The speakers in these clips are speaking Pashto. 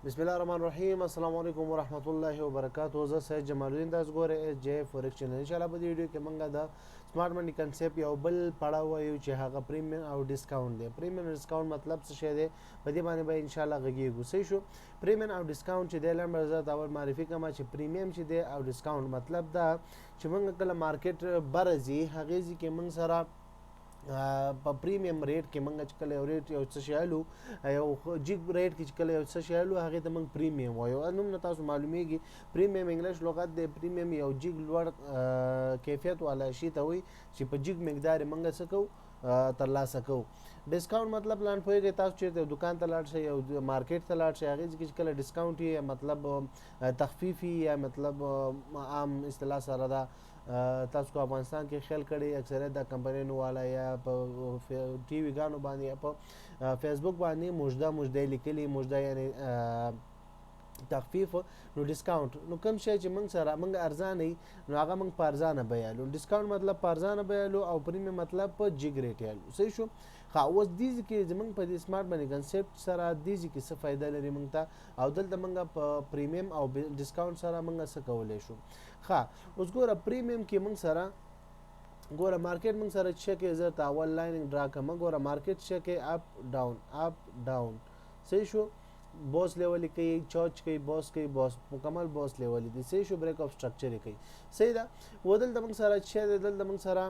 بسم الله الرحمن الرحیم. السلام علیکم ورحمت الله وبرکاتہ. زه سید جمال الدین تاسو ګورئ جے فورکس چینل. ان شاء الله په دې ویډیو کې موږ د سمارټ منی کنسپټ یو بل پړاو وایو چې هغه پریمیم او ډیسکاونټ دی. پریمیم او ډیسکاونټ مطلب څه شی دی؟ په دې باندې به ان شاء الله غږیږو. صحیح شو. پریمیم او ډیسکاونټ چې دی لنډ زه اول معرفي کوم چې پریمیم چې دی او ډیسکاونټ مطلب دا چې موږ کله مارکیټ برځي هغه ځکه موږ سره په پریمیم ریټ کې موږ چې کله یو ریټ یو څه شی الو یو جیګ ریټ کې چې کله یو څه شی الو هغه ته موږ پریمیم وایو. نوم نه تاسو معلومیږي پریمیم انګلیش لغت دی. پریمیم یو جیګ لوړ کیفیت والا شی ته وایي چې په جیګ مقدار موږ څه کوو ترلاسه کوو. ډیسکاونټ مطلب لاند پوهیږئ تاسو چیرته دکان ته لاړ شئ او مارکیټ ته لاړ شئ هغې ځای کې چې کله ډیسکاونټ یې مطلب تخفیف یا مطلب عام اصطلاح سره ده تاسو کو افغانستان کې خیال کړي اکثریت د کمپنیونو والا یا په ټي وي ګانو باندې یا په فیسبوک باندې مجده لیکلي مجده یعنی تخفیف نو ډیسکاونټ نو کوم شی چې موږ سره موږ ارزانه نو هغه موږ په ارزانه بیالو. ډیسکاونټ مطلب په ارزانه بیالو او پریمیم مطلب په جګ ریټ یالو. صحیح شو. ښه اوس دې کې زموږ په دې سمارټ منی کنسپټ سره دې کې څه فایده لري موږ ته او دلته موږ په پریمیم او ډیسکاونټ سره موږ څه کولی شو. ښه اوس ګوره پریمیم کې موږ سره ګوره مارکیټ موږ سره چیک زه ته اول لایننګ ډرا کوم. ګوره مارکیټ چیک اپ ډاون. صحیح شو. بوس لیول کوي چوچ کوي بوس مکمل بوس لیول دي. صحیح شو. بریک اف سټرکچر کوي. صحیح ده. ودل د موږ سره چې دل د موږ سره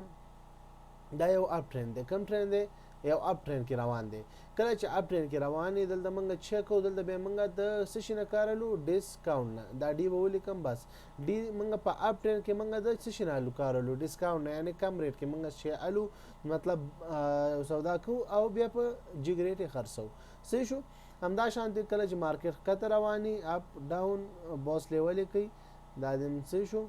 دا یو اپ ټرند دی. کوم ټرند دی؟ یو اپ ټرند کې روان دی. کله چې اپ ټرند کې روان دی دلته موږ چیک کوو دلته به موږ د څه شي نه کارلو ډیسکاونټ نه دا ډي به ولیکم بس ډي موږ په اپ ټرند کې موږ د څه شي نه کارلو ډیسکاونټ نه یعنی کم ریټ کې موږ شی الو مطلب سودا کو او بیا په جګ ریټ خرڅو. صحیح شو. همدا شانتي کله چې مارکیټ کته رواني اپ ډاون بوس لیول کوي دا دم صحیح شو.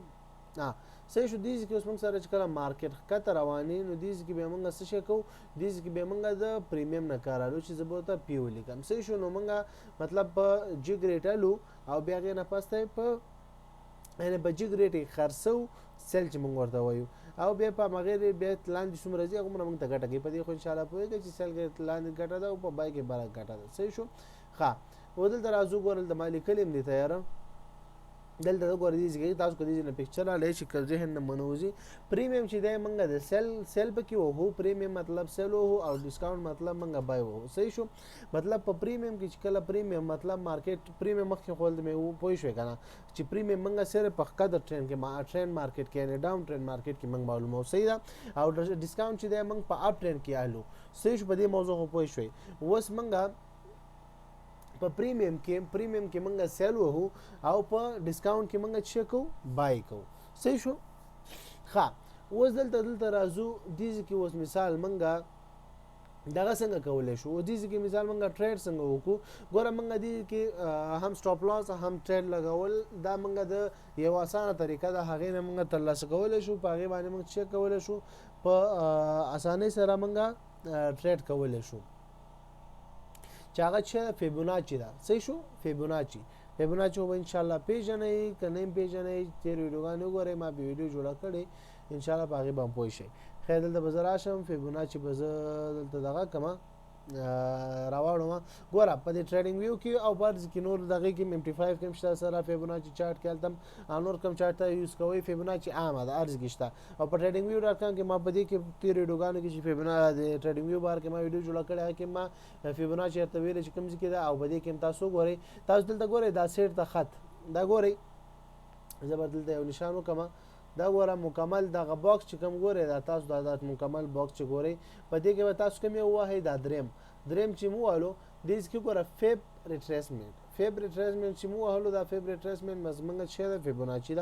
صحیح شو. دیز کې اوس موږ سره چې کله مارکیټ کته رواني نو دیز کې به موږ څه شي کوو دیز کې به موږ د پریمیم نه کارالو چې زه به ته پی ولیکم. صحیح شو. نو موږ مطلب په جګ ریټ الو او بیا غې نه پسته په یعنی په جګ ریټ خرڅو سیل چې موږ ورته وایو او بیا په مغیر بیا لاندې څومره ځي هغه موږ ته ګټه کوي. په دې خو ان شاء الله پوهیږئ چې سیل کې لاندې ګټه ده او په بای کې بره ګټه ده. صحیح شو. ښه ودلته راځو ګورل د مالي کلیم دی تیاره دلته ګورئ دې تاسو کو دې نه پکچر را لې چې ذهن نه منوزي. پریمیم چې دی موږ د سیل پکې وو. پریمیم مطلب سیل وو او ډیسکاونټ مطلب موږ بای وو. صحیح شو. مطلب په پریمیم کې چې کله پریمیم مطلب مارکیټ پریمیم مخکې خول مې پوه شو کنه چې پریمیم موږ سره په قدر ټرند کې ټرند مارکیټ کې نه ډاون ټرند مارکیټ کې موږ معلومه. صحیح ده. او ډیسکاونټ چې دی موږ په اپ ټرند کې الو. صحیح شو. په دې موضوع خو پوه شوي. اوس موږ په پریمیم کې موږ سیل وو او په ډیسکاونټ کې موږ چې کو بای کو. صحیح شو. ښه اوس دلته راځو دې کې اوس مثال موږ دغه څنګه کولای شو. دې کې مثال موږ ټریډ څنګه وکړو. ګوره موږ دې کې هم سټاپ لاس هم ټریډ لګول دا موږ د یو اسانه طریقه ده هغه نه موږ ترلاسه کولای شو. په هغه باندې موږ چیک کولای شو په اسانه سره موږ ټریډ کولای شو چې هغه چې فیبوناچي ده. صحیح شو. فیبوناچي به ان شاء الله پیژنئ کنه پیژنئ تیر ویډیوګانې وګورئ ما به ویډیو جوړه کړې ان شاء الله په هغه باندې پوه شئ. خیر دلته به زه راشم فیبوناچي به زه دلته دغه کما راوړم. ګوره په دې ټریډینګ ویو کې او برز کې نور دغه کې 55 کې شته سره فیبوناچي چارت کې التم نور کم چارت یوز کوي. فیبوناچي عامه ده ارز کې شته او په ټریډینګ ویو ډاټ کې ما په دې کې تیر ویډیوګانو کې چې فیبوناچي ټریډینګ ویو بار کې ما ویډیو جوړ کړی کې ما فیبوناچي ته ویل چې کوم ځکه ده او په دې کې تاسو ګورئ تاسو دلته ګورئ دا سیټ ته خط دا ګورئ زبردست یو نشانو کما دا ګوره مکمل دغه باکس چې کوم ګورئ دا تاسو دا مکمل باکس چې ګورئ په دې کې به تاسو کوم یو وای دا دریم چې مو والو دیس کې ګوره فیب ریټریسمنت چې مو والو دا فیب ریټریسمنت مزمنګ چې دا فیبوناچي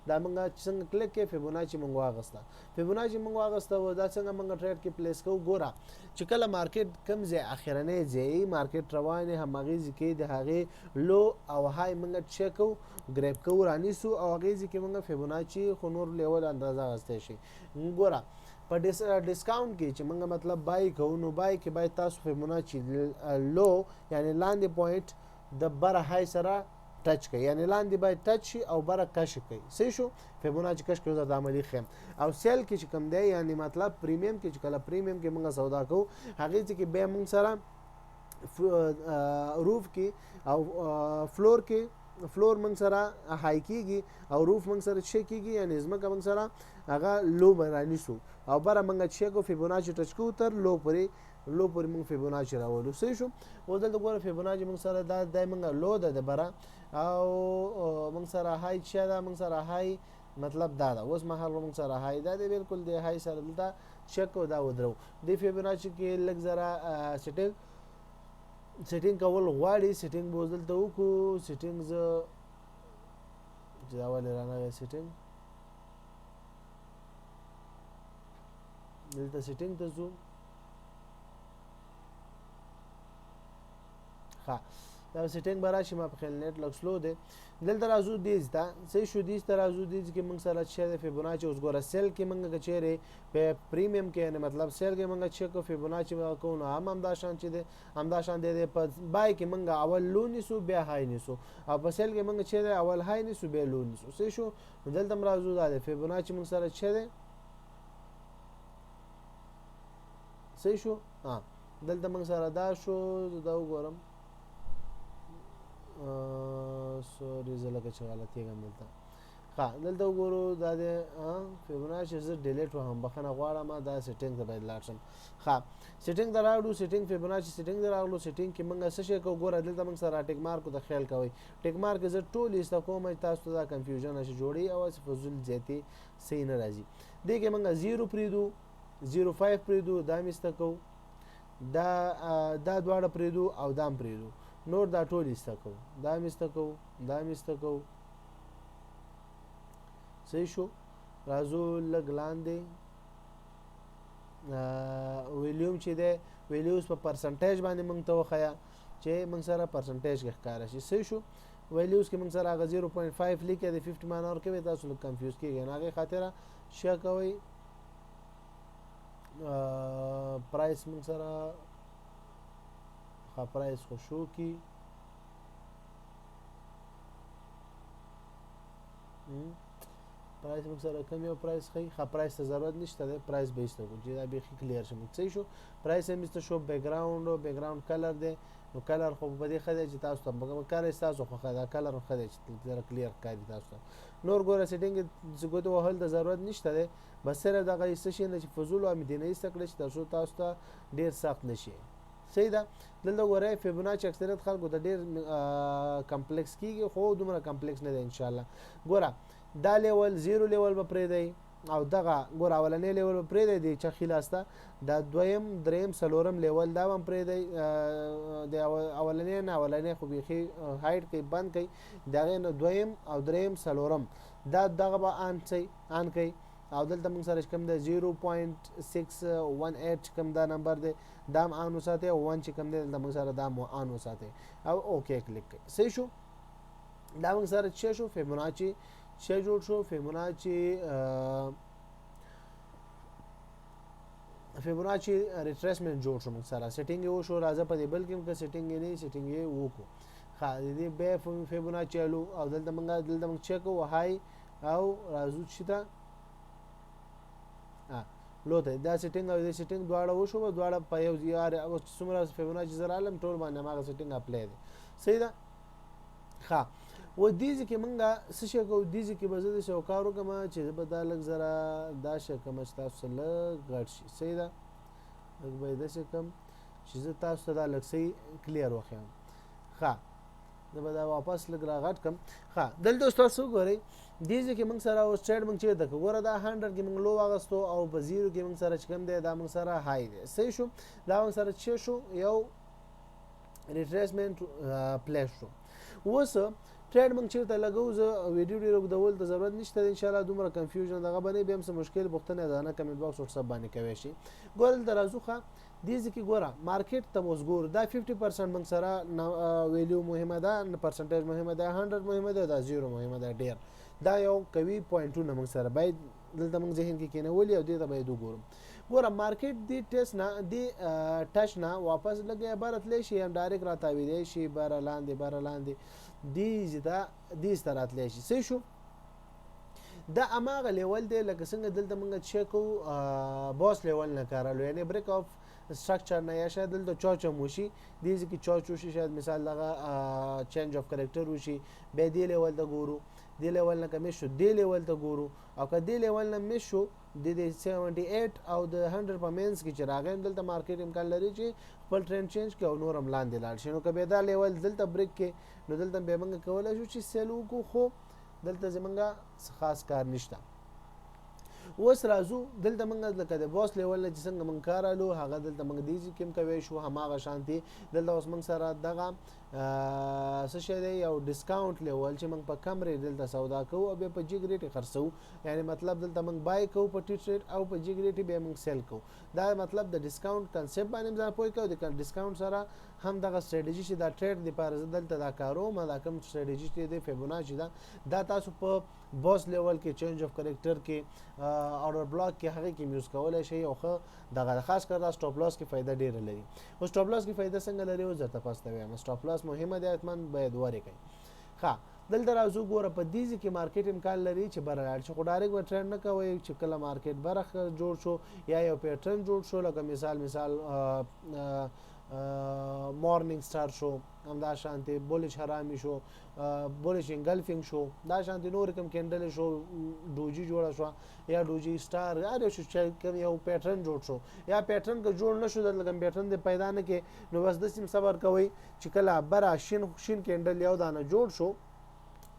دا موږ څنګه کلیک کې فیبوناچي موږ واغسته و دا څنګه موږ ټریډ کې پلیس کوو. ګوره چې کله مارکیټ کم ځای اخرنۍ ځای مارکیټ روانه همغه ځکه د هغه لو او های موږ چیک کوو ګریپ کوو رانیسو او هغه ځکه موږ فیبوناچي خو نور لیول اندازه غسته شي. ګوره په ډیسکاونټ کې چې موږ مطلب بای کوو نو بای کې باید تاسو فیبوناچي لو یعنی لاندې پوینټ د بره های سره ټچ کوي یعنی لاندې باید ټچ شي او بره کش کوي. صحیح شو. فیبوناچي کش کوي د عملی خیم او سیل کې چې کوم دی یعنی مطلب پریمیم کې چې کله پریمیم کې موږ سودا کوو هغه چې به موږ سره روف کې او فلور کې فلور موږ سره های کیږي او روف موږ سره چې کیږي یعنی ځمکه موږ سره هغه لو برانیسو او بره موږ چې کو فیبوناچي ټچ کو تر لو پورې موږ فیبوناچي راولو صحیح شو. اوس دلته ګوره فیبوناچي موږ سره دا د موږ لو ده بره او موږ سره های چې دا موږ سره های مطلب دا ده اوس مهال موږ سره های دا دی بالکل د های سره دلته چک او دا ودرو د فیبوناچي کې لږ زره سیټینګ کول غواړي سیټینګ به دلته وکړو سیټینګ زه چې دا ولې رانغی سیټینګ دلته سیټینګ ته ځو ښه دا سیټینګ به راشي ما په خیال نیټ لږ سلو دی دلته راځو دیز ته صحیح شو دیز ته راځو دیز کې موږ سره چې د فیبوناچي اوس ګوره سیل کې موږ که چیرې په پریمیم کې یعنې مطلب سیل کې موږ چې کو فیبوناچي کوو نو همدا شان چې دی همدا شان دی په بای کې موږ اول لو نیسو بیا های نیسو او په سیل کې موږ چې دی اول های نیسو بیا لو نیسو صحیح شو. دلته هم راځو دا د فیبوناچي موږ سره چې دی صحیح شو دلته موږ سره دا شو دا وګورم سوري زه لکه چې غلطېږم دلته ښه دلته وګورو دا د فیبوناچي زه ډیلیټ وهم بخښنه غواړم دا سیټینګ ته باید لاړ شم ښه سیټینګ ته راغلو سیټینګ فیبوناچي سیټینګ ته راغلو سیټینګ کې موږ څه شی کوو ګوره دلته موږ سره ټیک مارکو ته خیال کوئ ټیک مارک زه ټول ایسته کوم تاسو ته دا کنفیوژن نشي جوړي او فضول زیاتې صحیح نه راځي دې کې موږ 0 پرېږدو 0.5 پرېږدو دا مې ایسته کوو دا دواړه پرېږدو او دا هم پرېږدو نور دا ټول ایسته کوو دا هم ایسته کوو دا هم ایسته کوو صحیح شو. راځو لږ لاندې ویلیوم چې دی ویلیوز په پرسنټیج باندې موږ ته وښیه چې موږ سره پرسنټیج کې ښکاره شي صحیح شو. ویلیوز کې موږ سره هغه 0.5 لیکه د 50 معنی ورکوي تاسو لږ کنفیوز کېږئ نو هغې خاطره شه کوئ پرایس موږ سره پرایس خو شو کی پرایس موږ سره کم یو پرایس ښیي ښه پرایس ته ضرورت نشته دی پرایس به ایسته کړو چې دا بیخي کلیر شي صحیح شو. پرایس هم ایسته شو بیکګراوند کلر دی نو کلر خو په دې ښه دی چې تاسو ته کار ستاسو خوښه دا کلر ښه دی چې زره کلیر ښکاري تاسو ته نور ګوره سیټینګ ګوتې وهل د ضرورت نشته دی بس صرف دغه ایسته شي نه چې فضول او مدینه ایسته کړئ چې تر څو تاسو ته ډېر سخت نه شي صحیح ده. دلته ګورئ فیبوناچي اکثریت خلکو ته ډېر کمپلیکس کېږي خو دومره کمپلیکس نه دی انشاءالله. ګوره دا لیول 0 لیول به پرېږدئ او دغه ګوره اولنی لیول به پرېږدئ د چخي لاسته دا دویم دریم څلورم لیول دا به هم پرېږدئ د اولنی نه اولنی خو بیخي هایټ کوي بند کوي د هغې نه دویم او دریم څلورم دا دغه به آن کوي او دلته موږ سره چې کوم دی 0.618 کوم دا نمبر دی دا هم آن وساتئ او 1 چې کوم دی دلته موږ سره دا هم آن وساتئ او اوکې کلیک کوئ صحیح شو. دا موږ سره څه شو فیبوناچي څه جوړ شو فیبوناچي ریټریسمنټ جوړ شو موږ سره سیټینګ یې وشو راځه په دې بل کې هم که سیټینګ یې نه سیټینګ یې وکړو ښه د دې بیا فیبوناچي الو او دلته موږ چک کوو های او راځو چې ته لو ته دا سیټینګ او دې سیټینګ دواړه وشو دواړه په یو یار اوس څومره فیبوناچي زر عالم ټول باندې هغه سیټینګ اپلای دی صحیح ده. ښه و دیزې کې موږ څه شی کوو دیزې کې به زه داسې یو کار وکړم چې زه به دا لږ زره دا شی کوم چې تاسو ته لږ غټ شي صحیح ده لږ به یې داسې کړم چې زه تاسو ته دا لږ صحیح کلیر وښیم ښه زه به دا واپس لږ را غټ کړم ښه دلته اوس تاسو وګورئ دیزې کې موږ سره اوس ټریډ موږ چېرته کړو ګوره دا 100 کې موږ لو واغستو او په 0 کې موږ سره چې کوم دی دا موږ سره های دی صحیح شو. دا موږ سره څه شو یو ریټریسمنټ پلیس شو. اوس ټریډ موږ چېرته لګوو زه ویډیو ډېر اوږدول ته ضرورت نشته دی انشاءالله دومره کنفیوژن دغه به نه بیا هم څه مشکل پوښتنې ده نه کمنټ باکس وټساپ باندې کوی شي. ګوره دلته راځو ښه دیزې کې ګوره مارکیټ ته اوس ګورو دا 50% موږ سره ویلیو مهمه ده پرسنټیج مهمه ده 100 مهمه ده دا 0 مهمه ده ډېر دا یو قوي پوینټونه موږ سره باید دلته موږ ذهن کې کېنولي او دې ته باید وګورو. ګوره مارکیټ دې ټیسټ نه دې ټچ نه واپس لګیا بار تللی شي هم ډایرکټ راتاویدی شي بره لاندې دیز ته راتلی شي صحیح شو. دا هماغه لیول دی لکه څنګه دلته موږ چک کوو باس لیول نه کارولو یعنې بریک اف سټرکچر نه یا شاید دلته چوچم وشي دې کې چوچ وشي شاید مثال دغه چینج اف کریکټر وشي به دې لیول ته ګورو دې لیول نه کمی شو دې لیول ته ګورو او که دې لیول نه مس شو د 78 او د 100 په مینس کې چې راغی دلته مارکیټ امکان لري چې خپل ټرند چینج کړي او نور هم لاندې لاړ شي نو که به دا لیول دلته بریک کې نو دلته به موږ کولی شو چې سیل وکړو خو دلته زمونږ خاص کار نشته اوس راځو دلته موږ لکه د باس لیول نه چې څنګه موږ کار الو هغه دلته موږ دیږي کوم کوي شو هماغه شانتي دلته اوس موږ سره دغه څه شی دی یو ډیسکاونټ لیول چې موږ په کم ریټ دلته سودا کوو او بیا په جګ ریټ خرڅو یعنی مطلب دلته موږ بای کوو په ټیټ ریټ او په جګ ریټ بیا موږ سیل کوو دا مطلب د ډیسکاونټ کنسپټ باندې ځان پوي کوو د ډیسکاونټ سره هم دغه ستراتیژي چې دا ټریډ د پاره دلته دا کارو ما دا کوم ستراتیژي چې د فیبوناچي دا تاسو په باس لیول کې چینج اف کریکټر کې اورډر بلاک کې هغه کې یوز کولای شي او خو دغه خاص کر دا سټاپ لاس کې فائدہ ډیر لري او سټاپ لاس کې فائدہ څنګه لري او زه تاسو ته وایم سټاپ لاس مهمه ده اتمن باید وره کوي ښه دلته راځو ګوره په دې کې مارکیټ امکان لري چې بره چې خو ډایرکټ و ټرند نه کوي چې کله مارکیټ برخه جوړ شو یا یو پیټرن جوړ شو لکه مثال مارنینګ سٹار شو هم دا شانتي بولش حرامي شو بولش انګلفینګ شو دا شانتي نور کوم کېندل شو دوجي جوړه شو یا دوجي سٹار یا شو چې کوم یو پیټرن جوړ شو یا پیټرن که جوړ نشو د لګم پیټرن د پیدا نه کې نو بس د سیم صبر کوي چې کله بر شین کېندل یو دانه جوړ شو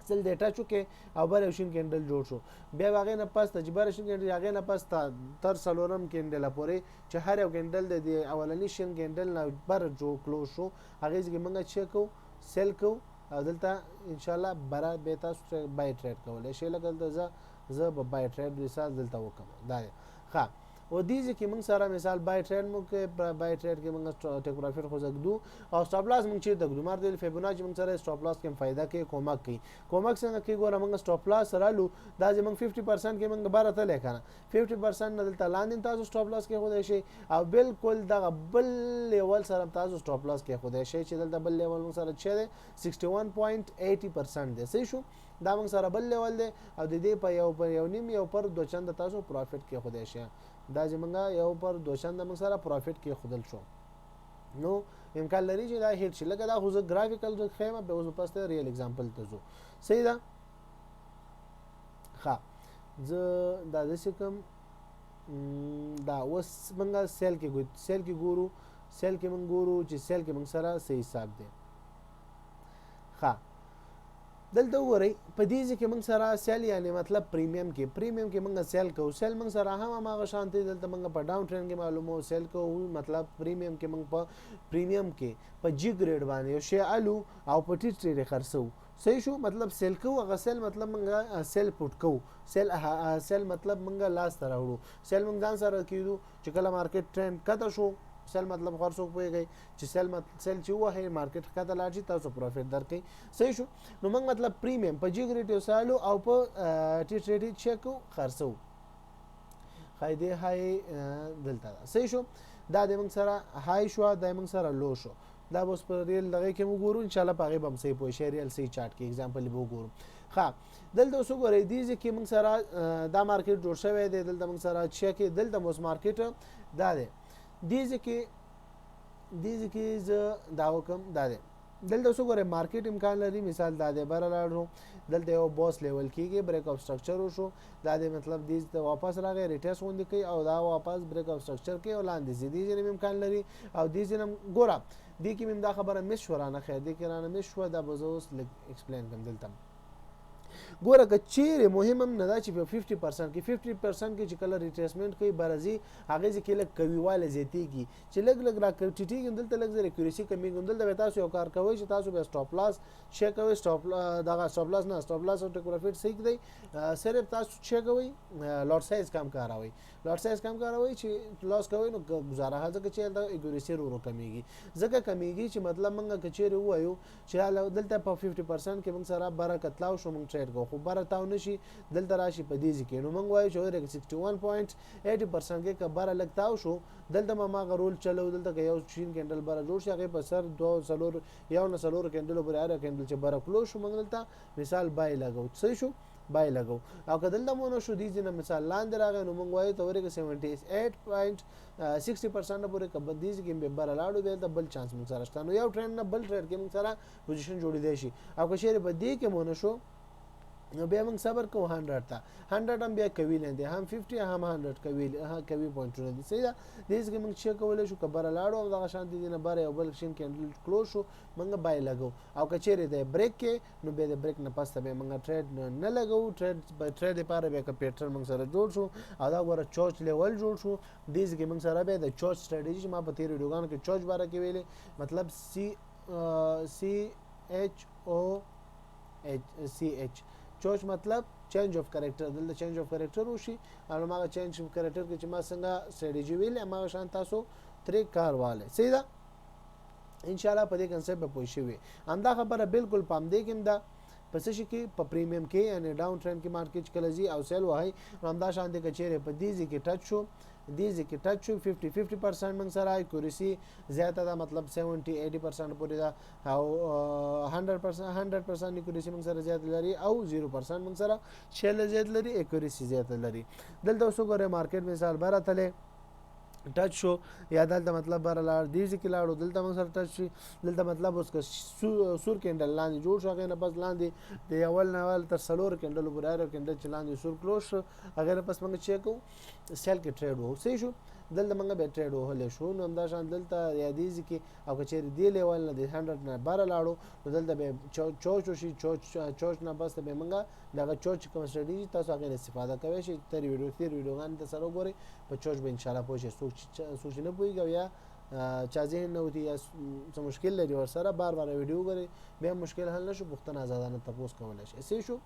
سل ډیټا چوکه او بر شین کېندل جوړ شو بیا واغې نه پس تجربه شین کېندل هغه نه پس تر سلورم کېندل پورې چې هر یو کېندل د اولنی شین کېندل نه بر جوړ کلو شو هغه ځکه موږ چک کو سیل کو او دلته ان شاء الله برا به تاسو بای ټریډ کولای شئ لکه دلته زه به بای ټریډ مثال دلته وکم دا ښه او دې کې موږ سره مثال بای ټریډ مو کې بای ټریډ کې موږ ټیک پروفیټ خو زګدو او سټاپ لاس موږ چې دګدو مار د فیبوناچي موږ سره سټاپ لاس کې فائدہ کې کومک څنګه کې ګوره موږ سټاپ لاس سره لو دا چې موږ 50% کې موږ بار ته لیکنه 50% نه دلته لاندې تاسو سټاپ لاس کې خو دی شي او بالکل دا بل لیول سره تاسو سټاپ لاس کې خو دی شي چې دلته بل لیول موږ سره چې 61.80% دی صحیح شو دا موږ سره بل لیول دی او د دې په یو نیم یو پر دوه چنده تاسو پروفیټ کې خو دی شي دا زمونږه یو پر دوشنده موږ سره پروفیټ کې خودل شو نو امکان لري چې دا هیټ شي لکه دا خو زه ګرافیکل د خیمه به اوس پسته ریل اگزامپل ته زو صحیح ده ښه زه دا د کوم دا اوس موږ سیل کې ګورو چې سیل کې موږ سره صحیح حساب دی ښه دلته وګورئ په دې کې موږ سره سیل یعنی مطلب پریمیم کې موږ سیل کوو سیل موږ سره هم هغه شانتي دلته موږ په ډاون ټرند کې معلومو سیل کوو مطلب پریمیم کې موږ په پریمیم کې په جی ګریډ باندې یو شی الو او په ټیټ ریټ خرڅو صحیح شو مطلب سیل کوو هغه سیل مطلب موږ سیل پټ کوو سیل مطلب موږ لاس ته راوړو سیل موږ ځان سره کیدو چې کله مارکیټ ټرند کته شو سیل مطلب خرڅو پويږي چې سیل چې وه مارکیټ کته لاړ تاسو پروفیټ درکې صحیح شو نو موږ مطلب پریمیم په جی ګریډ سالو او په ټیټ ریټ چیک خرڅو خایده هاي دلته صحیح شو دا د موږ سره هاي شو د موږ سره لو شو دا اوس په ریل دغه کې موږ ګورو ان شاء الله پاغه بم صحیح پوي شریال صحیح چارت کې اگزامپل به وګورو ښه دلته اوس وګورئ دې کې موږ سره دا مارکیټ جوړ شوی دی دلته موږ سره چیک دلته موږ مارکیټ دا دی دې کې ز دا وکم دا دی دلته اوس وګورئ مارکیټ امکان لري مثال دا دی بر لاړو دلته یو باس لیول کېږي بریک اپ سټرکچر وشو دا دی مطلب دې ته واپس راغی ریټیس غونډه کوي او دا واپس بریک اپ سټرکچر کوي او لاندې زیدي جنم امکان لري او دې جنم ګوره دې کې مم دا خبره مشورانه خیر دې کې رانه مشوره دا بزوس ایکسپلین کوم دلته ګوره که چیرې مهم هم نه دا چې په 50% کې 50% کې چې کله ریټریسمنت کوي برازي هغه ځکه لږ کویواله زیاتیږي چې لږ را کټیږي دلته لږ زره اکیورسي کمیږي دلته تاسو یو کار کوي چې تاسو به سټاپ لاس چیک کوي سټاپ لاس او ټیک پروفیټ صحیح دی صرف تاسو چیک کوي لوټ سایز کم کاروي چې لاس کوي نو گزاره هڅه کوي چې دا اکیورسي ورو کمیږي ځکه کمیږي چې مطلب موږ کچېره وایو چې دلته په 50% کې موږ سره برکت لاو شو موږ ټریډ کوو خو بره تاو نشي دلته راشي په دې کې نو موږ وایو چې 61.80% کې کبره لګتاو شو دلته ما غرول چلو دلته یو شین کېندل بره جوړ شي هغه په سر 2 سلور یو نه سلور کېندل بره هر کېندل چې بره کلو شو موږ دلته مثال بای لګاو صحیح شو بای لګو او که دلته مونږ شو دي ځینې مثال لاندې راغی نو مونږ وایو ته ورګه 78.60% پورې کبدیز کې به بر لاړو به د بل چانس مونږ سره شته نو یو ټرند نه بل ټرند کې مونږ سره پوزیشن جوړې شي او که شیر په دې کې مونږ شو نو بیا موږ صبر کوو 100 ته 100 هم بیا کوي نه دي هم 50 هم 100 کوي پوینټونه دي صحیح ده دې کې موږ چې کولای شو کبر لاړو او دغه شان دي نه بار یو بل شین کېندل کلوز شو موږ بای لګو او کچېره د بریک کې نو به د بریک نه پسته به موږ ټریډ نه لګو ټریډ لپاره به کمپیوټر موږ سره جوړ شو او دا غوړه چوچ لیول جوړ شو دې کې موږ سره به د چوچ سټریټجی ما په تیر ویډیوګانو کې چوچ باره کې ویلې مطلب CHOCH چوچ مطلب چینج اف کریکټر دلته چینج اف کریکټر وشي او ما چینج اف کریکټر کې چې ما څنګه سټریټجی ویلې ما شان تاسو ترې کارواله صحیح ده ان شاء الله په دې کنسپټ به پوه شئ همدا خبره بالکل پام دې کې دا پس شي کې په پریمیم کې یعنی ډاون ټرند کې مارکیټ کلزي او سیل وای همدا شان دې کچېره په دې کې ټچ شو دیزه کې ټچ شو 50% موږ سره اکورسی زیاته ده مطلب 70-80% پورې ده او 100% اکورسی موږ سره زیات لري او 0% موږ سره شیل زیات لري اکورسی زیات لري دلته اوس وګوره مارکیټ مثال براتله ټچ شو یا دلته مطلب بر لاړ دیزه کې لاړو دلته موږ سره ټچ شي دلته مطلب اوس که سور کېندل لاندې جوړ شو هغه نه بس لاندې د اول نه اول تر سلور کېندل پورې هر کېندل چې لاندې سور کلوز شو هغه پس موږ چیک کوو سیل کې ټریډ وو صحیح شو دلته موږ به ټریډ وهلې شو نو همدا شان دلته یا دیزه کې او که چیرې دی لیول نه د 100 نه بار لاړو نو دلته به چوچ شي چوچ نه بس به موږ دغه چوچ کوم سټریټجی تاسو هغه استفاده کوئ چې تر ویډیوګان ته سره وګورئ په چوچ به ان شاء الله پوه شئ سوچ نه پوهیږي یا چا ذهن نه وتی یا څه مشکل لري ور سره بار ویډیو وګورئ بیا مشکل حل نشو پوښتنه آزادانه تاسو کولای شئ صحیح شو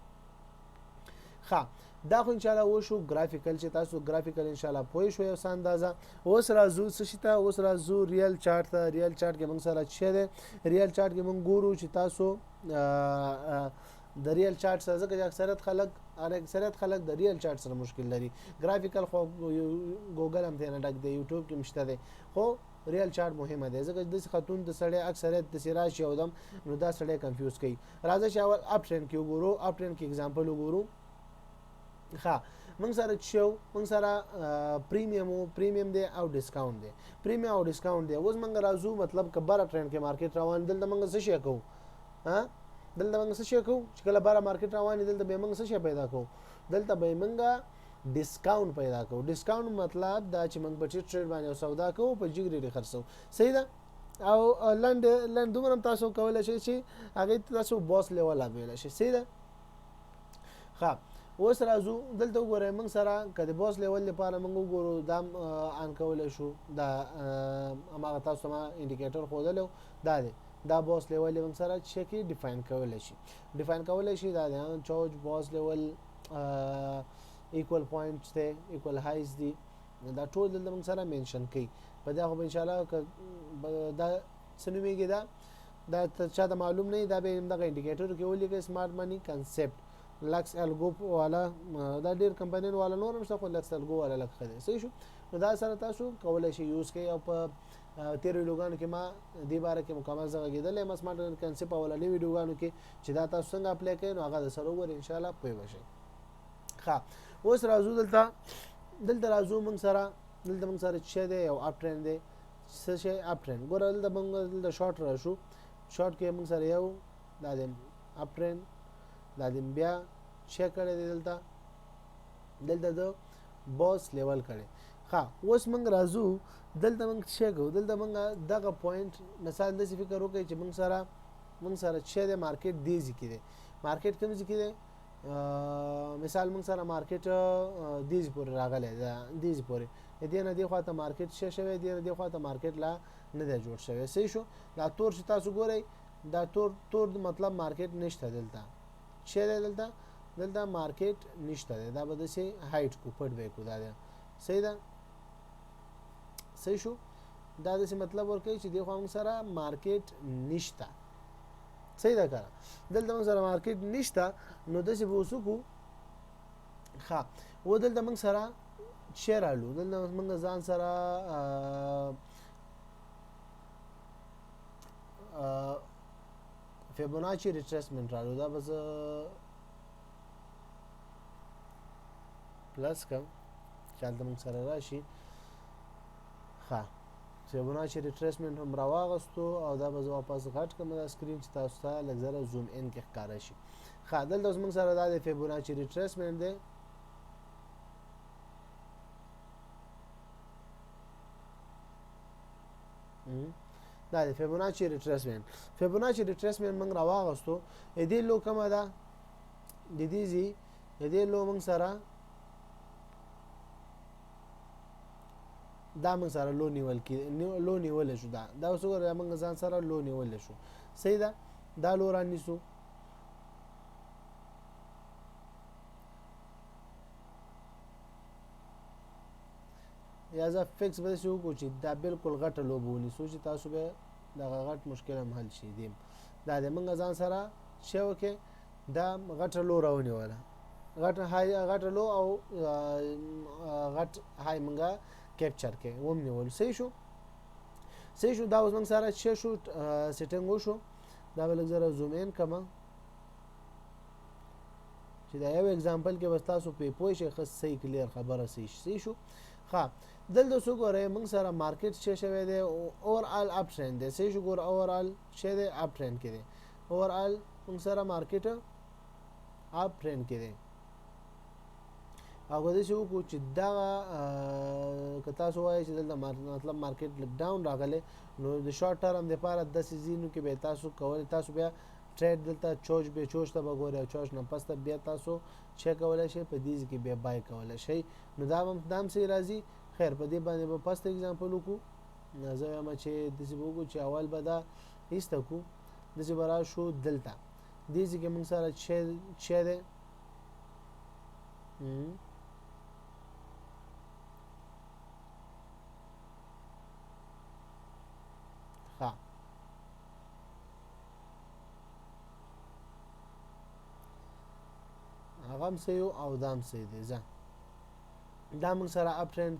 ښه دا خو ان شاء الله وشو ګرافیکل چې تاسو ګرافیکل ان شاء الله پوه شو یو اندازه اوس راځو څه شي ته اوس راځو ریل چارت ته ریل چارت کې موږ سره څه ده ریل چارت کې موږ ګورو چې تاسو د ریل چارت سره ځکه اکثریت خلک د ریل چارت سره مشکل لري ګرافیکل خو ګوګل هم ته نه ډک دی یوټیوب کې مشته دی خو ریل چارت مهمه ده ځکه د خاتون د سړی اکثریت د سراج یو دم نو دا سړی کنفیوز کوي راځي چې اول اپ ټرند کې وګورو اپ ټرند کې اگزامپل وګورو ها موږ سره چو موږ سره پریمیم دی او ډیسکاونټ دی پریمیم او ډیسکاونټ دی اوس موږ راځو مطلب کبره ټرند کې مارکیټ روان دلته موږ څه شي کوو ها دلته موږ څه شي کوو چې کله بار مارکیټ روان دلته به موږ څه شي پیدا کوو دلته به موږ ډیسکاونټ پیدا کوو ډیسکاونټ مطلب دا چې موږ په ټریډ باندې سودا کوو په جګری خرڅو صحیح ده او لند دومره تاسو کولای شئ چې هغه تاسو باس لیول اویل شي صحیح ده ښه اوس راځو دلته وګورئ موږ سره کله باس لیول لپاره موږ وګورو دا ان کولای شو دا هغه تاسو ما انډیکیټر خودلو دا دی دا باس لیول موږ سره چې کی ډیفاین کولای شي دا دی چوج باس لیول ایکوال پوینټس ته ایکوال هایز دي دا ټول دلته موږ سره مینشن کړي په دا خو ان شاء الله دا سنويږي دا چا ته معلوم نه دا به دغه انډیکیټر کې ولې کې سمارټ مانی کنسپټ لکس الګو والا دا ډیر کمپنیون والا نور هم څه خو لکس الګو والا لک خدای صحیح شو نو دا سره تاسو کولای شئ یوز کړئ او په تیر ویډیوګانو کې ما دې باره کې مکمل ځای غږیدل ما سمارټ کنسپټ اوله نی ویډیوګانو کې چې دا تاسو څنګه اپلای کړئ نو هغه د سره ور ان شاء الله پوي بشئ ښه اوس راځو دلته راځو موږ سره چې دی یو اپ ټرند دی څه شي اپ ټرند ګوره دلته شارټ راشو شارټ کې موږ سره یو دا د اپ ټرند دا د بیا چیک کړی دلته د باس لیول کړی ښه اوس موږ راځو دلته موږ چیک کوو دلته موږ دغه پوینټ مثال د فکر وکړي چې موږ سره چې د مارکیټ دی ځکه دی مارکیټ کوم ځکه دی مثال موږ سره مارکیټ دیز پورې راغلی دا دیز پورې دې نه دی خواته مارکیټ شوی دی دې خواته مارکیټ لا نه دی جوړ شوی صحیح شو دا تور چې تاسو ګورئ دا تور مطلب مارکیټ نشته دلته چې دلته مارکیټ نشته دا به د سي هایټ کو پټ به کو دا صحیح ده صحیح شو دا د سي مطلب ورکوي چې دی خو موږ سره مارکیټ نشته صحیح ده کړه دلته موږ سره مارکیټ نشته نو د څه وسوکو ښه و دلته موږ سره شیر الو دلته موږ ځان سره فیبوناچی ریټریسمنت رالو دا بس پلس کم چې هلته موږ سره راشي ښه فیبوناچي ریټریسمنټ هم راواغستو او دا به زه واپس غټ کړم دا سکرین چې تاسو ته لږ ذره زوم ان کې ښکاره شي ښه دلته اوس موږ سره دا د فیبوناچي ریټریسمنټ دی دا د فیبوناچي ریټریسمنټ موږ راواغستو دې لو کومه ده د دې لو موږ سره دا موږ سره لو نیول شو دا اوس وګوره موږ ځان سره لو نیول شو صحیح ده دا لو رانیسو یا زه فکس به داسې وکړو چې دا بالکل غټه لوبه ونیسو چې تاسو به دغه غټ مشکل هم حل شي دا د موږ ځان سره شی وکړې دا غټه لو راونیوله غټه لو او غټ های موږ کیپچر کې ومنیول صحیح شو دا اوس موږ سره چې شو سیټینګ وشو دا به لږ ذره زوم ان کړم چې دا یو اگزامپل کې بس تاسو په پوه شئ ښه صحیح کلیر خبره صحیح شو ښه دلته څو ګورئ موږ سره مارکیټ څه شوی دی اوورال اپ ټرند دی صحیح شو ګور اوورال څه دی اپ ټرند کې دی اوورال موږ سره مارکیټ اپ ټرند کې دی او غوډه شو کو چې دا که تاسو وایئ چې دلته مطلب مارکیټ لګ ډاون راغلی نو د شارټ ټرم لپاره د سیزینو کې به تاسو کولی تاسو بیا ټریډ دلته چوچ ته به ګورئ او چوچ نه پس ته بیا تاسو چیک کولی شئ په دې کې بیا بای کولی شئ نو دا هم صحیح راځي خیر په دې باندې به پس ته اگزامپل وکړو زه وایم چې داسې به وکړو چې اول به دا ایسته کړو داسې به راشو دلته دې کې موږ سره چې دی ښه هغه هم صحیح او دا هم صحیح دی ځه دا موږ سره اپ ټرند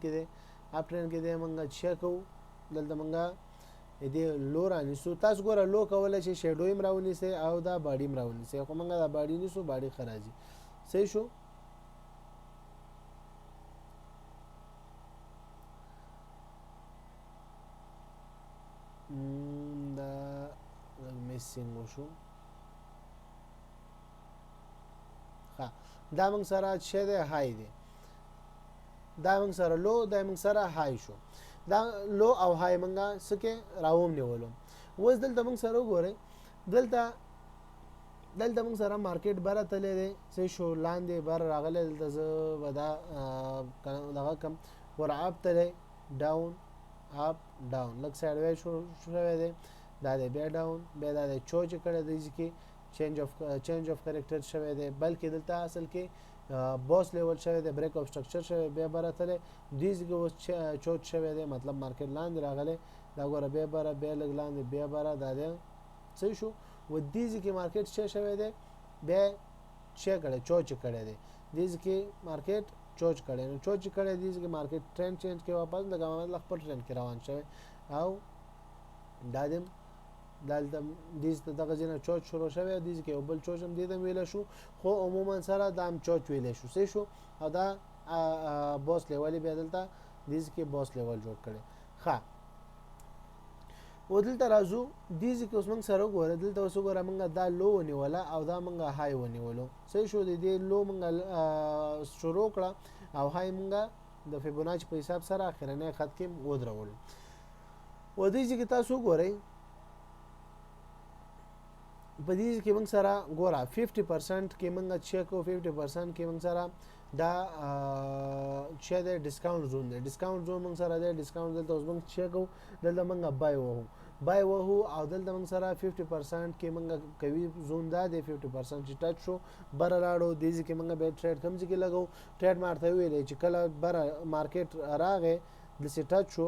کې دی موږ چیک کوو دلته موږ دې لو رانیسو تاسو ګوره لو کولی شئ شیډو هم راونیسئ او دا باډي هم راونیسئ خو موږ دا باډي نیسو باډي ښه راځي صحیح شو دا میسینګ وشو ښه دا موږ سره چې دی های دی دا موږ سره لو دا موږ سره های شو دا لو او های موږ سکه راوم نیولو اوس دلته موږ سره وګورئ دلته موږ سره مارکیټ بره تللی دی څه شو لاندې بره راغلی دلته زه به دا دغه کم ور اپ تللی ډاون اپ ډاون لږ سایډ وی شوی دی دا دی بیا ډاون بیا دا دی چوچ کړی دی کې چینج اف کریکټر شوی دی بلکې دلته اصل کې باس لیول شوی دی بریک اف سټرکچر شوی بیا بره تللی دیز کې اوس چوچ شوی دی مطلب مارکیټ لاندې راغلی دا ګوره بیا بره بیا لږ لاندې بیا بره دا دی صحیح شو و دیز کې مارکیټ څه شوی دی بیا څه کړی چوچ کړی دی دیز کې مارکیټ چوچ کړی نو چوچ کړی دیز کې مارکیټ ټرند چینج کې واپس لګا مطلب خپل ټرند کې روان شوی او دادم دلته دیز ته دغه ځینه چوچ شروع شوی دیز کې بل چوچ هم دیدم ویل شو خو عموما سره دام چوچ ویل شو صحیح شو او دا باس لیول بیا دلته دیز کې باس لیول جوړ کړي ښه ودلته راځو دیز کې اوس موږ سره وګورئ دلته اوس وګورئ موږ دا لو ونیوله او دا موږ های ونیولو صحیح شو دې لو موږ شروع کړه او های موږ د فیبوناچي په حساب سره اخرنی خط کې ودرول و دې چې تاسو وګورئ په دې کې موږ سره ګوره 50% کې موږ چیک کو 50% کې موږ سره دا چې د ډیسکاونټ زون دی ډیسکاونټ زون موږ سره دی ډیسکاونټ دلته اوس موږ چیک کو دلته موږ بای وو او دلته موږ سره 50% کې موږ کوي زون دا دی 50% چې ټچ شو بر لاړو دیږي کې موږ به ټریډ کم ځکه لګو ټریډ مارته ویلې چې کله بر مارکیټ راغې د سی ټچ شو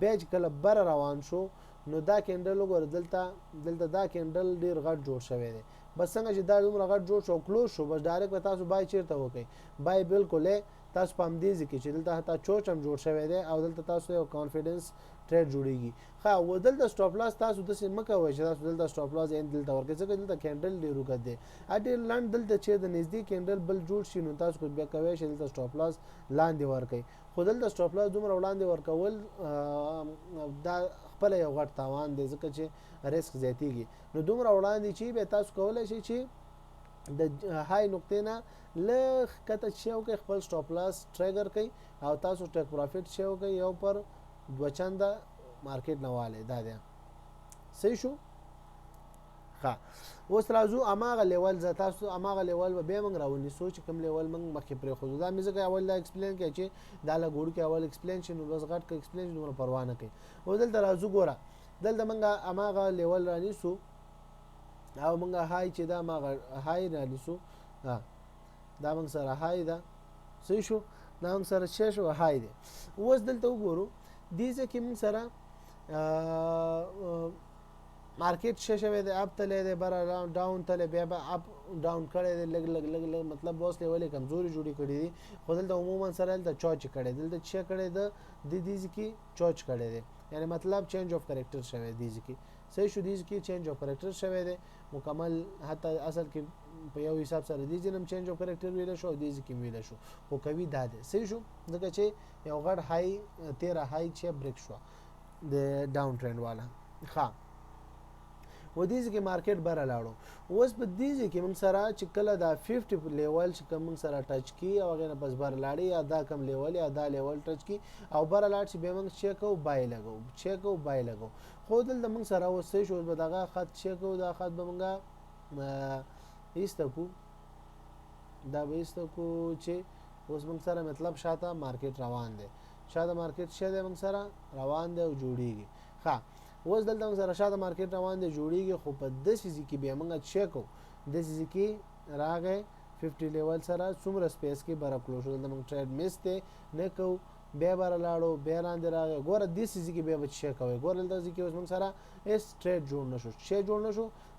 بیج کله بر روان شو نو دا کینډل وګور دلته دا کینډل ډیر غټ جوړ شوی دی بس څنګه چې دا دومره غټ جوړ شو کلوز شو بس ډایرکټ به تاسو بای چیرته وکئ بای بالکل تاسو پام دی چې دلته حتی چوچ هم جوړ شوی دی او دلته تاسو یو کانفیډنس ټریډ جوړیږي. ها و دلته سټاپ لاس تاسو د سم کوي چې تاسو دلته سټاپ لاس ان دلته ورکړئ ځکه دلته کینډل ډیر وګد دی ا ډیر لاند دلته چې د نږدې کینډل بل جوړ شي نو تاسو کو بیا کوي چې دلته سټاپ لاس لاندې ورکړئ. خو دلته سټاپ لاس دومره وړاندې ورکول دا خپل یو غټ تاوان دی ځکه چې ریسک زیاتیږي. نو دومره وړاندې چې به تاسو کولای شئ چې د های نقطې نه لږ کته شیو کې خپل سټاپ لاس ټریګر کړئ او تاسو ټیک پروفټ شیو کې یو پر دوه چنده مارکیټ نواله دا دی صحیح شو. ها اوس راځو اماغه لیول ز تاسو اماغه لیول به موږ راونی سوچ کوم لیول موږ مخکې پرې خو دا مې ځکه اول دا ایکسپلین کوي چې دا له ګوړ کې اول ایکسپلین شنو بس غټ کې ایکسپلین نور پروا نه کوي. او دلته راځو ګوره دلته موږ اماغه لیول رانی سو او موږ هاي چې دا اماغه هاي رانی سو دا موږ سره هاي دا صحیح شو دا موږ سره چې شو هاي دی. اوس دلته وګورو دیزه کې موږ سره مارکیټ شوه دی اپ تله دی بر ډاون تله بیا اپ ډاون کړي دی لګ لګ لګ لګ مطلب بوس لیول کمزوري جوړی کړي دي. خو دلته عموما سره دلته چوچ کړي دلته چې کړي د دیزه کې چوچ کړي دی یعنی مطلب چینج اف کریکٹر شوه دیزه کې صحیح شو دیزه کې چینج اف کریکٹر شوه دی مکمل حتی اصل کې په یو حساب سره دیزه نم چینج اف کریکٹر ویل شو دیزه کې ویل شو خو کوي دا دی صحیح شو ځکه چې یو غړ های 13 های چې بریک شو د ډاون ټرند والا. ها و دیزه کې مارکیټ بره لاړو. اوس په دیزه کې موږ سره چې کله دا 50 لیول چې کوم موږ سره ټچ کی او غیر بس بر لاړی یا دا کم لیول یا دا لیول ټچ کی او بره لاړ چې به موږ چیک او بای لګو خو دلته موږ سره اوس شو به دغه خط چیک او دا خط به موږ ایستکو دا به ایستکو چې اوس موږ سره مطلب شاته مارکیټ روان دی شاته مارکیټ شه موږ سره روان دی او جوړیږي. ها اوس دلته موږ سره شاته مارکیټ روان دی جوړیږي خو په د سيزي کې به موږ چیک او د سيزي کې راغی 50 لیول سره څومره سپیس کې بره کلوز شو دلته موږ ټریډ میس ته نه کو بیا بره لاړو بیا لاندې راغی ګوره د سيزي کې به چیک کوي ګوره دلته ځکه اوس موږ سره اس ټریډ جوړ نشو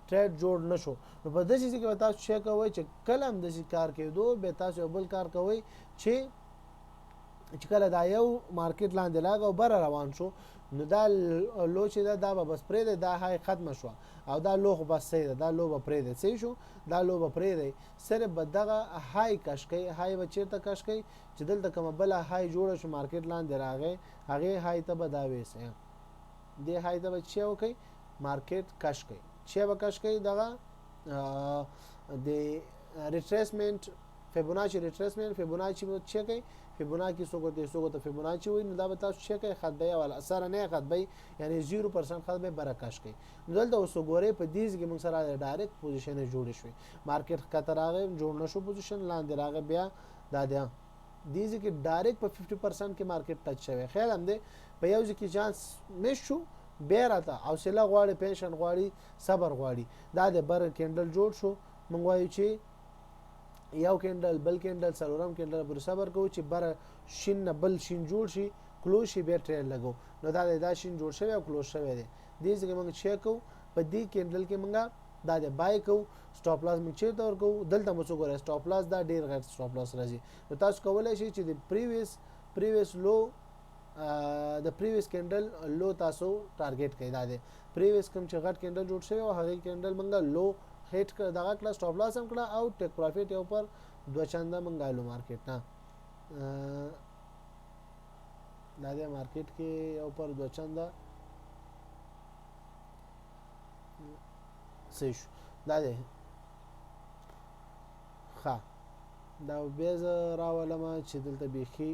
ټریډ جوړ نشو نو په دې چې تاسو چیک کوئ چې کلم د کار کېدو به تاسو بل کار کوئ چې کله دا یو مارکیټ لاندې لاګو بر روان شو نو دا لو چې دا بس پرې دا هاي ختم شو او دا لو خو بس سي دا لو به پرې صحیح شو دا لو به پرې سره بدغه هاي کشکې هاي بچیرته کشکې چې دلته کوم بل هاي جوړ شو مارکیټ لاندې راغی هغه هاي ته بداوي سي دی هاي ته بچیو کوي مارکیټ کشکې چې وکاش کوي دغه د ریټریسمنت فیبوناچی ریټریسمنت فیبوناچی چې کوي فیبوناچی سوګو ته فیبوناچی وي نو دا به تاسو چې کوي خط به ول اثر نه خط به یعنی 0% خط به برکاش کوي. نو دلته وسګورې په دیز کې موږ سره ډایرکټ پوزیشن جوړ شوی مارکیټ کته راغی جوړ نشو پوزیشن لاندې راغی بیا دا دیز کې ډایرکټ په 50% کې مارکیټ ټچ شوی خیر هم دی په یو ځکه چانس مشو بیرته حوصله غواړي پنشن غواړي صبر غواړي دا د بر کینډل جوړ شو مونږ وایو چې یو کینډل بل کینډل سلورم کینډل پر صبر کوو چې بر شین بل شین جوړ شي کلوز شي به ټریډ لګو نو دا شین جوړ شوی او کلوز شوی دی دې ځکه مونږ چیک کوو په دې کینډل کې مونږ دا د بای کوو سټاپ لاس مونږ چیرته ورکو دلته مو څو ګورئ سټاپ لاس دا ډیر غټ سټاپ لاس راځي نو تاسو کولای شئ چې د پریویس لو د پریویس کینډل لو تاسو ټارګټ کړئ دا دی پریویس کوم چې غټ کینډل جوړ شوی او هغه کینډل منګه لو هټ کړ دغه کلا سټاپ لاس هم کړه او ټیک پروفټ یو پر دوه چنده منګالو مارکیټ نه دا دی مارکیټ کې یو پر دوه چنده صحیح دا دی ښه دا بیز راولم چې دلته بيخي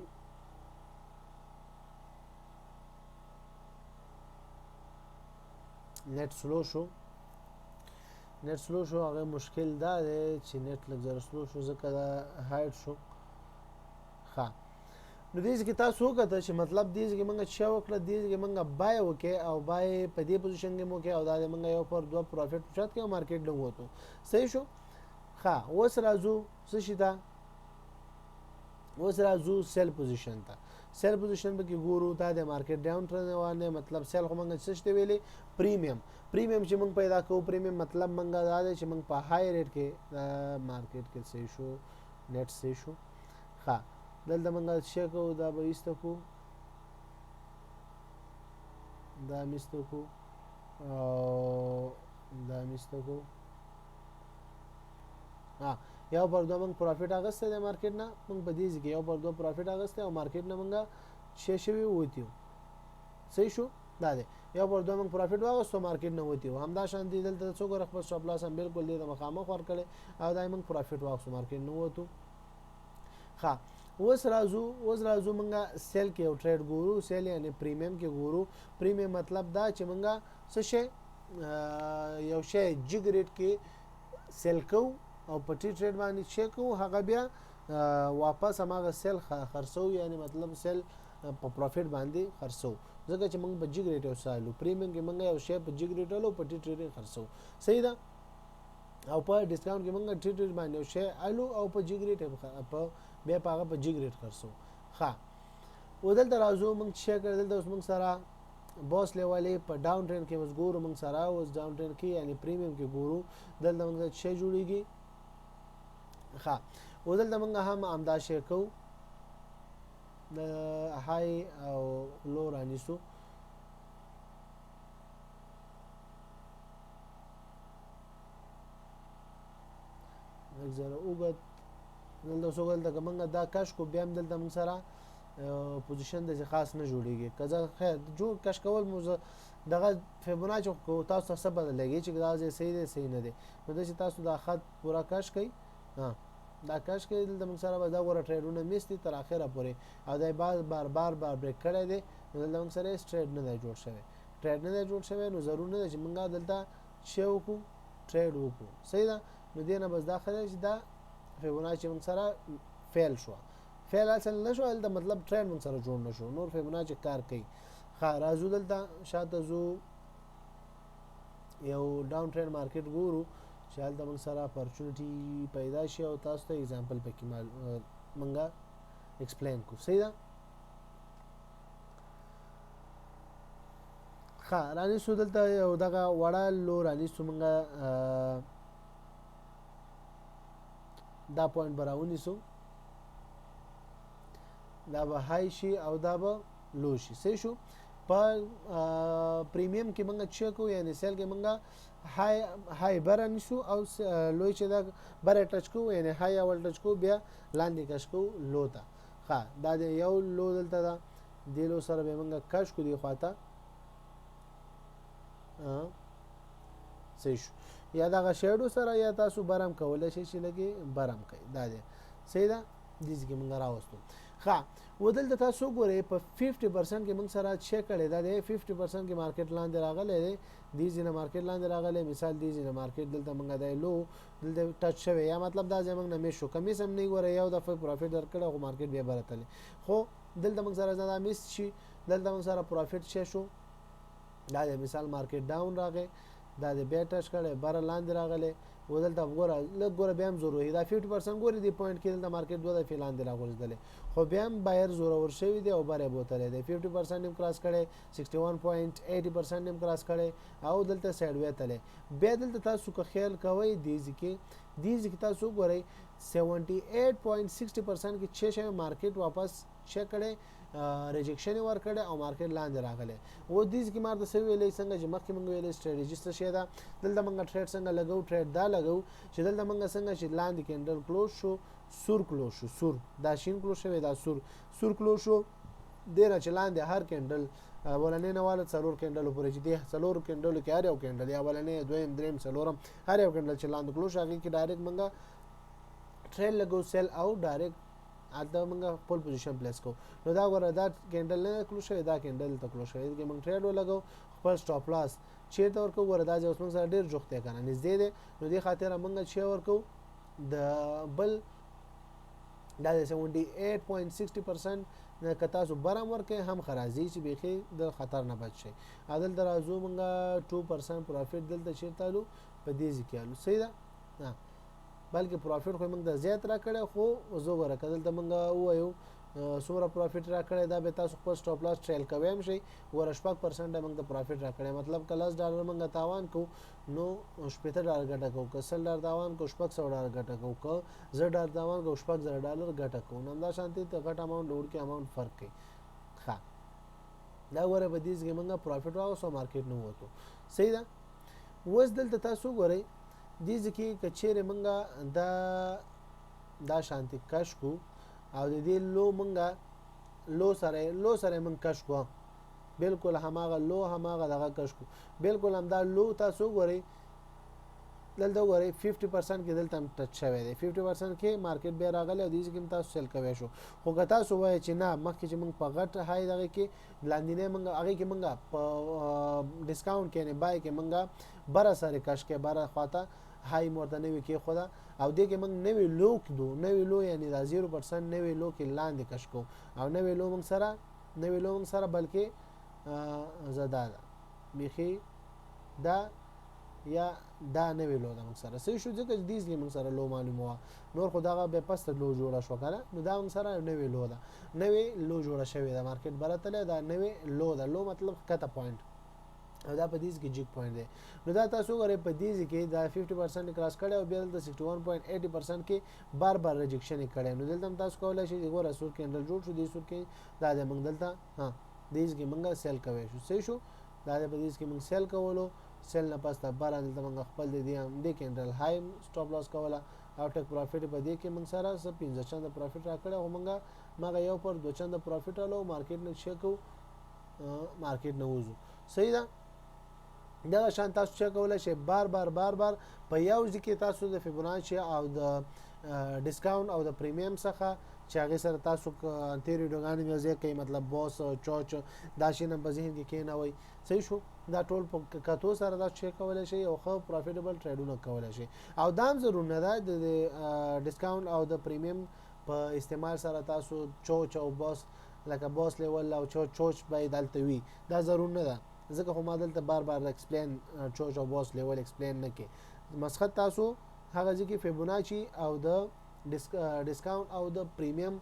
نت سلو شو هغه مشکل دا دی چې نت لږ زر سلو شو ځکه دا هایډ شو. ښه نو دې کې تاسو وکړه چې مطلب دې کې موږ چې وکړه دې کې موږ بای وکي او بای په دې پوزیشن کې مو کې او دا موږ یو پر دوه پروفټ پچات کې مارکیټ ډنګ وته صحیح شو. ښه اوس راځو څه شي دا اوس راځو سیل پوزیشن ته سیل پوزیشن به کې ګورو دا د مارکیټ ډاون ټرند روانه مطلب سیل خو موږ څه شته ویلې پریمیم چې موږ پیدا کوو پریمیم مطلب موږ دا دی چې موږ په های ریټ کې مارکیټ کې صحیح شو نیټ صحیح شو. ښه دلته موږ چې کوو دا به ایستکو دا میستو کو او دا میستو کو یو پر دوه موږ پروفیټ اغسته د مارکیټ نه موږ په دې کې یو پر دوه پروفیټ اغسته او مارکیټ نه موږ شې شوی وتیو صحیح شو دا دی یو پر دوه موږ پروفیټ واغستو مارکیټ نه وتیو همدا شان دي دلته څو غره خپل سټاپ لاس هم بالکل دې د مخامخ ور کړي او دای موږ پروفیټ واغستو مارکیټ نه وته ښه اوس راځو مونږه سیل کې یو ټریډ ګورو سیل یعنی پریمیم کې ګورو پریمیم مطلب دا چې مونږه څه شي یو شی جګ ریټ کې سیل کو او پټي ټریډ باندې چیک کو هغه بیا واپس هغه سیل خرڅو یعنی مطلب سیل په پروفیټ باندې خرڅو ځکه چې موږ په جګ ریټ وسایلو پریمیم کې موږ یو شی په جګ ریټ ولو پټي ټریډ خرڅو صحیح ده او په ډیسکاونټ کې موږ ټریډ باندې یو شی الو او په جګ ریټ په بیا پاغه په جګ ریټ خرڅو ښه ودلته راځو موږ چیک کړل دلته اوس موږ سره بوس لیولې په ډاون ټرند کې وګورو موږ سره اوس ډاون ټرند کې یعنی پریمیم کې ګورو دلته موږ شی جوړیږي ښه ودلته موږ هم امدا شی کو د های او لو رانیسو زره وګت دلته سوګل د کومه دا کش کو بیا هم دلته موږ سره پوزیشن د خاص نه جوړیږي کزه خیر جو کش کول موږ دغه فیبوناچي کو تاسو څه بدلېږي چې دا صحیح دی صحیح نه دی نو د تاسو دا خط پورا کش کړئ دا کش کې دلته موږ سره به دا غوړه ټریډونه میستي تر اخره پورې او دا بار بریک کړی دی نو دلته موږ سره ټریډ نه دی جوړ شوی نو ضرور نه دی چې موږ دلته شی وکړو ټریډ وکړو صحیح ده نو دې نه بس دا خبره چې دا فیبوناچي موږ سره فیل شو فیل اصل نه شو دلته مطلب ټریډ موږ سره جوړ نه شو نور فیبوناچي کار کوي ښه راځو دلته شاته زو یو ډاون ټرند مارکیټ ګورو چې هلته موږ سره اپورچونټي پیدا شي او تاسو ته اگزامپل پکې منګه ایکسپلین کو صحیح ده ښه رانیسو دلته یو دغه وړه لو رانیسو منګه دا پوینټ براونیسو دا به های شي او دا به لو شي صحیح شو په پریمیم کې موږ چیک کو یعنی سیل کې موږ های بر نیسو او لوی چې دا بر ټچ کو یعنی های اول ټچ کو بیا لاندې کش کو لو ته ښه دا یو لو دلته دا د لو سره به موږ کش کو دی خواته صحیح شو یا دا شیډو سره یا تاسو برم کولای شئ چې لګي برم کوي دا دی صحیح ده دې کې موږ راوستو ښه ودلته تاسو ګورئ په 50% کې موږ سره چیک کړی دا دی 50% کې مارکیټ لاندې راغلی دی دې ځینه مارکیټ لاندې راغلی مثال دې ځینه مارکیټ دلته موږ دا لو دلته ټچ شوی یا مطلب دا زموږ نه میشو کمیس هم نه ګورئ یو دفعه پروفیټ درکړه او مارکیټ بیا برتلی خو دلته موږ سره زړه میس شي دلته موږ سره پروفیټ شو دا دی مثال مارکیټ ډاون راغی دا د بیا ټچ کړي بار لاندې راغله ودلته ګوره بیا هم ضروري دا 50% ګوري دی پوینټ کې د مارکیټ دوه د فلاندې راغورځدل خو بیا هم بایر زور ور شوی دی او بارې بوتل دی 50% هم کراس کړي 61.80% هم کراس کړي او دلته سایډ وې تله بیا دلته تاسو کو خیال کوئ دیږي کې تاسو ګورئ 78.60% کې چې شی مارکیټ واپس چیک کړي ریجیکشن ور کړي او مارکیټ لاندې راغله و دې کې مارته سوي ویلې څنګه چې مخکې موږ ویلې سټریټجی څه شي دا دلته موږ ټریډ څنګه لګو ټریډ دا لګو چې دلته موږ څنګه چې لاندې کېندل کلوز شو سور کلوز شو سور دا شین کلوز شوی دا سور کلوز شو ډیر چې لاندې هر کېندل ولنې نه والا څلور کېندل پورې چې دې څلور کېندل کې هر یو کېندل یا ولنې دویم دریم څلورم هر یو کېندل چې لاندې کلوز هغه کې ډایرکټ موږ ټریډ لګو سیل او ډایرکټ اته موږ پول پوزیشن پلیس کو نو دا غره دا کېندل نه کلوز شوی دا کېندل ته کلوز شوی کې موږ ټریډ ولګو خپل سټاپ لاس چیرته ورکو غره دا اوس موږ سره ډیر جوخته کنه نږدې ده نو دې خاطر موږ چې ورکو د بل دا 78.60% نه کتا سو برام ورکه هم خرازي چې بيخي د خطر نه بچ شي عدل درازو موږ 2% پروفیټ دلته چیرته په دې ځکهالو صحیح ده نه بلکې پروفیټ خو موږ د زیات را کړی خو زوګره کدل ته موږ وایو سوره پروفیټ را کړی دا به تاسو خپل سټاپ لاس ټریل کوي هم شي ورشپک% موږ د پروفیټ را کړی مطلب کلاس ډالر موږ تاوان کو نو شپته ډالر ګټه کو کسل ډالر تاوان کو شپک 100 ډالر ګټه کو زر ډالر تاوان کو شپک زر ډالر ګټه کو نو دا شانتي ته غټ اماونت ډور کې اماونت فرق کوي ښه دا غوره په دې کې موږ پروفټ واغسو مارکیټ نه وته صحیح ده اوس دلته تاسو ګورئ دې ځکه کچېره موږ دا شانتي کش کو او د دې لو موږ لو سره موږ کش کو بالکل هماغه لو هماغه دغه کش کو بالکل هم دا لو تاسو ګورئ دلته ګورئ 50% کې دلته ټچ شوی دی 50% کې مارکیټ به راغلی او دې کې تاسو سیل کوي شو خو که تاسو وایي چې نه مخکې چې موږ په غټ هاي دغه کې لاندینه موږ هغه کې موږ په ډیسکاونټ کې نه بای کې موږ بره سره کش کې بره خواته هاي مرته نوي کې خدا او دې کې موږ نوي لو کړو نوي لو یعنی دا 0% نوي لو کې لاندې کش کو او نوي لو موږ سره بلکې زدا ده بيخي دا یا دا نوې لو ده موږ سره صحیح شو ځکه دیز کې موږ سره لو معلومه نور خداغه به پسته لو جوړه شو کنه نو دا موږ سره نوې لو ده نوې لو جوړه شوې ده مارکیټ براتله دا نوې لو ده لو مطلب کته پوینټ او دا په دیز کې جیک پوینټ دی نو دا تاسو غره په دیز کې دا 50% کراس کړي او بیا د 61.80% کې بار ریجیکشن کړي نو دلته تاسو کولای شئ غوړه سور کېندل جوړ شو دی سور کې دا د موږ دلته ها دیز کې موږ سیل کوي شو صحیح شو دا په دیز کې موږ سیل کولو سیل نه پس ته بار دلته موږ خپل دی هم د کېندل های سټاپ لاس کوله او ټیک پروفټ په دې کې موږ سره 15 چنده پروفټ راکړه او موږ یو پر 2 چنده پروفټ الو مارکیټ نه چیکو مارکیټ نه وځو صحیح ده دا شان تاسو چې کولای شئ بار په یو ځکه تاسو د فیبوناچي او د ډیسکاونټ او د پریمیم څخه چې هغه سره تاسو انتیری ډوګان میوزه کوي مطلب بوس چوچ دا شینه په ذهن کې نه وای صحیح شو دا ټول په کتو سره دا چې کولای شي او خو پروفیټیبل ټریډونه کولای شي او دام ضرور نه ده د ډیسکاونټ او د پریمیم په استعمال سره تاسو چوچ او بوس لکه بوس لیول او چوچ به دلته وي دا ضرور نه ده ځکه خو ما دلته بار ایکسپلین چوچ او بوس لیول ایکسپلین نه کې مسخت تاسو هغه ځکه فیبوناچي او د ډیسکاونټ او د پریمیم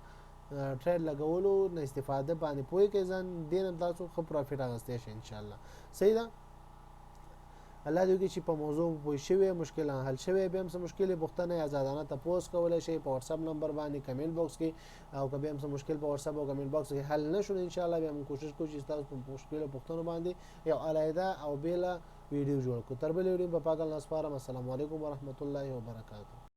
ټریډ لګولو نه استفاده باندې پوي کې ځان دین تاسو خو پروفیټ اغستې شي ان شاء الله صحیح ده الله دې چې په موضوع پوي شوی مشکل حل شوی به هم څه مشکل بوختنه آزادانه تاسو کولای شئ په واتس اپ نمبر باندې کمنټ باکس کې او کبه هم څه مشکل په واتس اپ او کمنټ باکس کې حل نشو ان شاء الله به هم کوشش کوو چې تاسو په مشکل بوختنه باندې یو علایده او بیل ویډیو جوړ کړو تر بل ویډیو په پاګل ناس پاره السلام علیکم ورحمت الله وبرکاته